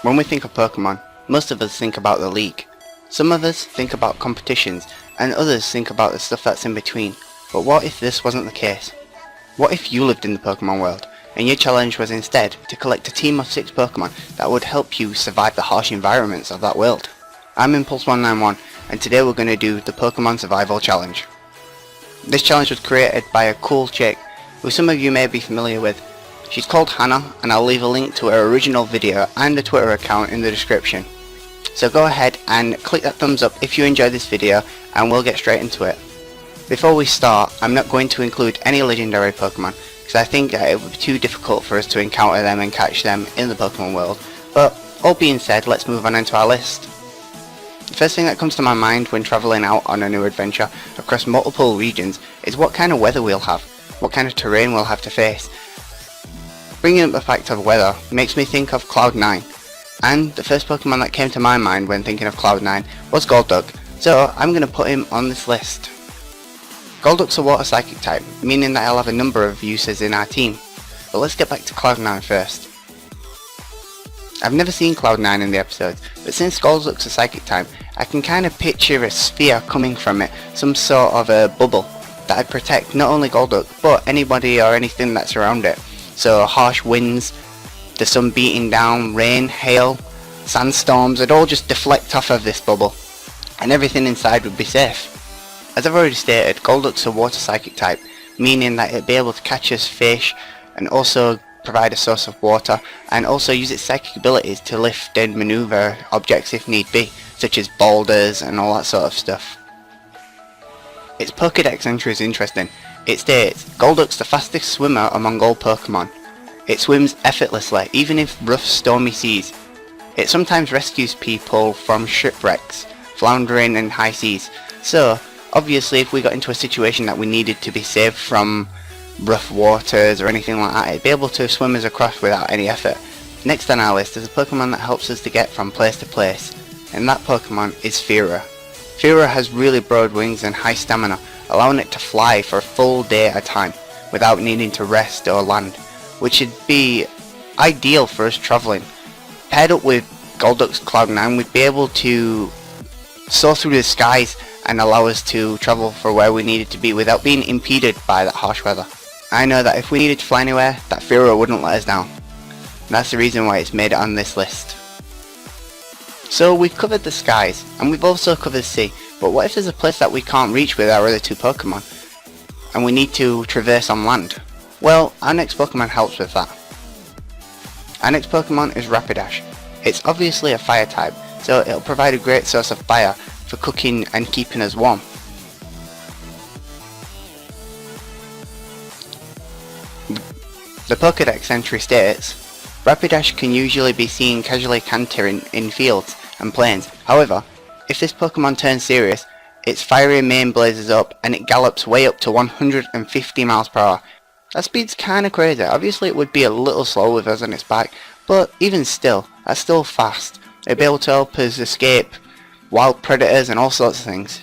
When we think of Pokemon, most of us think about the league. Some of us think about competitions, and others think about the stuff that's in between. But what if this wasn't the case? What if you lived in the Pokemon world, and your challenge was instead to collect a team of 6 Pokemon that would help you survive the harsh environments of that world? I'm Impulse191, and today we're going to do the Pokemon Survival Challenge. This challenge was created by a cool chick, who some of you may be familiar with. She's called Hannah, and I'll leave a link to her original video and a Twitter account in the description. So go ahead and click that thumbs up if you enjoyed this video, and we'll get straight into it. Before we start, I'm not going to include any legendary Pokemon, because I think that it would be too difficult for us to encounter them and catch them in the Pokemon world. But all being said, let's move on into our list. The first thing that comes to my mind when travelling out on a new adventure across multiple regions is what kind of weather we'll have, what kind of terrain we'll have to face. Bringing up the fact of weather makes me think of Cloud9, and the first Pokemon that came to my mind when thinking of Cloud9 was Golduck, so I'm going to put him on this list. Golduck's a water psychic type, meaning that I'll have a number of uses in our team, but let's get back to Cloud9 first. I've never seen Cloud9 in the episodes, but since Golduck's a psychic type, I can kind of picture a sphere coming from it, some sort of a bubble that'd protect not only Golduck, but anybody or anything that's around it. So harsh winds, the sun beating down, rain, hail, sandstorms would all just deflect off of this bubble, and everything inside would be safe. As I've already stated, Golduck's a water psychic type, meaning that it'd be able to catch us fish and also provide a source of water, and also use its psychic abilities to lift and maneuver objects if need be, such as boulders and all that sort of stuff. Its Pokédex entry is interesting. It states, Golduck's the fastest swimmer among all Pokemon. It swims effortlessly, even in rough stormy seas. It sometimes rescues people from shipwrecks, floundering in high seas. So, obviously if we got into a situation that we needed to be saved from rough waters or anything like that, it'd be able to swim us across without any effort. Next on our list is a Pokemon that helps us to get from place to place, and that Pokemon is Fira. Fira has really broad wings and high stamina, allowing it to fly for a full day at a time without needing to rest or land, which would be ideal for us travelling. Paired up with Golduck's Cloud9, we'd be able to soar through the skies and allow us to travel for where we needed to be without being impeded by that harsh weather. I know that if we needed to fly anywhere, that Fira wouldn't let us down. And that's the reason why it's made it on this list. So we've covered the skies, and we've also covered the sea, but what if there's a place that we can't reach with our other 2 Pokemon, and we need to traverse on land? Well, our next Pokemon helps with that. Our next Pokemon is Rapidash. It's obviously a fire type, so it'll provide a great source of fire for cooking and keeping us warm. The Pokédex entry states, Rapidash can usually be seen casually cantering in fields and plains. However, if this Pokemon turns serious, its fiery mane blazes up and it gallops way up to 150 miles per hour. That speed's kinda crazy. Obviously it would be a little slow with us on its back, but even still, that's still fast. It'd be able to help us escape wild predators and all sorts of things.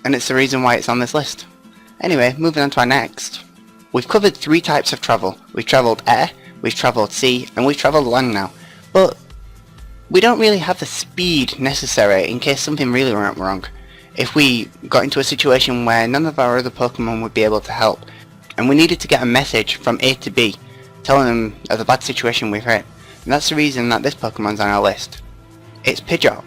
And it's the reason why it's on this list. Anyway, moving on to our next. We've covered 3 types of travel. We've travelled air, we've travelled sea, and we've travelled land now. But we don't really have the speed necessary in case something really went wrong. If we got into a situation where none of our other Pokemon would be able to help, and we needed to get a message from A to B, telling them of the bad situation we've hit. And that's the reason that this Pokemon's on our list. It's Pidgeot.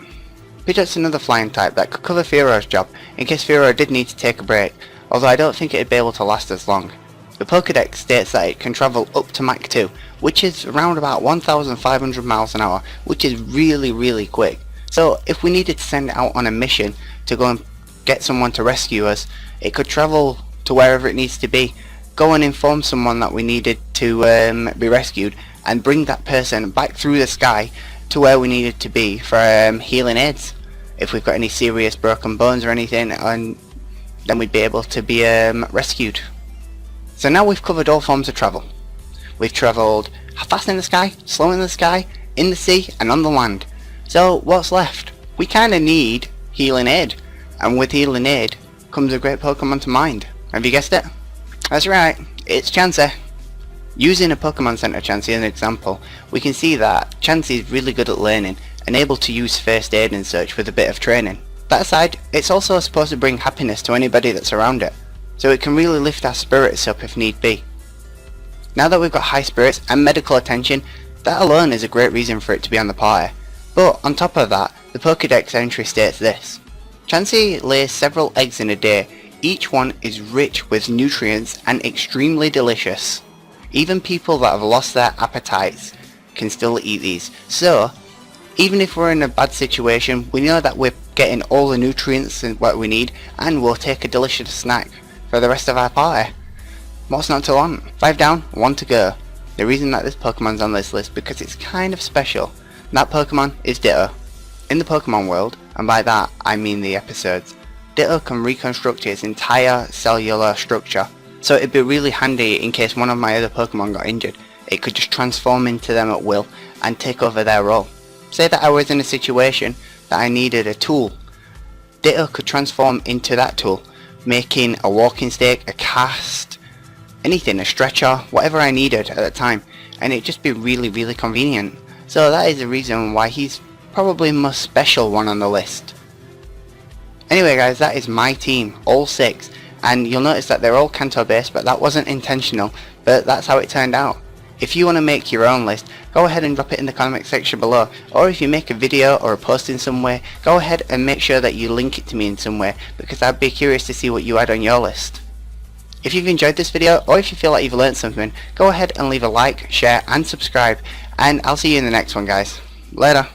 Pidgeot's another flying type that could cover Fira's job in case Fira did need to take a break, although I don't think it'd be able to last as long. The Pokédex states that it can travel up to Mach 2, which is around about 1,500 miles an hour, which is really quick. So if we needed to send it out on a mission to go and get someone to rescue us, it could travel to wherever it needs to be, go and inform someone that we needed to be rescued, and bring that person back through the sky to where we needed to be for healing aids. If we've got any serious broken bones or anything, and then we'd be able to be rescued. So now we've covered all forms of travel. We've travelled fast in the sky, slow in the sky, in the sea, and on the land. So what's left? We kinda need healing aid, and with healing aid comes a great Pokemon to mind. Have you guessed it? That's right, it's Chansey. Using a Pokemon Center Chansey as an example, we can see that Chansey is really good at learning and able to use first aid and such with a bit of training. That aside, it's also supposed to bring happiness to anybody that's around it, so it can really lift our spirits up if need be. Now that we've got high spirits and medical attention, that alone is a great reason for it to be on the party. But on top of that, the Pokédex entry states this: Chansey lays several eggs in a day. Each one is rich with nutrients and extremely delicious. Even people that have lost their appetites can still eat these. So, even if we're in a bad situation, we know that we're getting all the nutrients and what we need, and we'll take a delicious snack for the rest of our party. What's not to want? 5 down, 1 to go. The reason that this Pokemon's on this list because it's kind of special. That Pokemon is Ditto. In the Pokemon world, and by that I mean the episodes, Ditto can reconstruct its entire cellular structure, so it'd be really handy in case one of my other Pokemon got injured. It could just transform into them at will and take over their role. Say that I was in a situation that I needed a tool. Ditto could transform into that tool, making a walking stick, a cast, anything, a stretcher, whatever I needed at the time, and it'd just be really convenient. So that is the reason why he's probably the most special one on the list. Anyway guys, that is my team, all 6, and you'll notice that they're all Kanto based, but that wasn't intentional, but that's how it turned out. If you want to make your own list, go ahead and drop it in the comment section below, or if you make a video or a post in some way, go ahead and make sure that you link it to me in some way, because I'd be curious to see what you add on your list. If you've enjoyed this video, or if you feel like you've learned something, go ahead and leave a like, share and subscribe, and I'll see you in the next one guys. Later.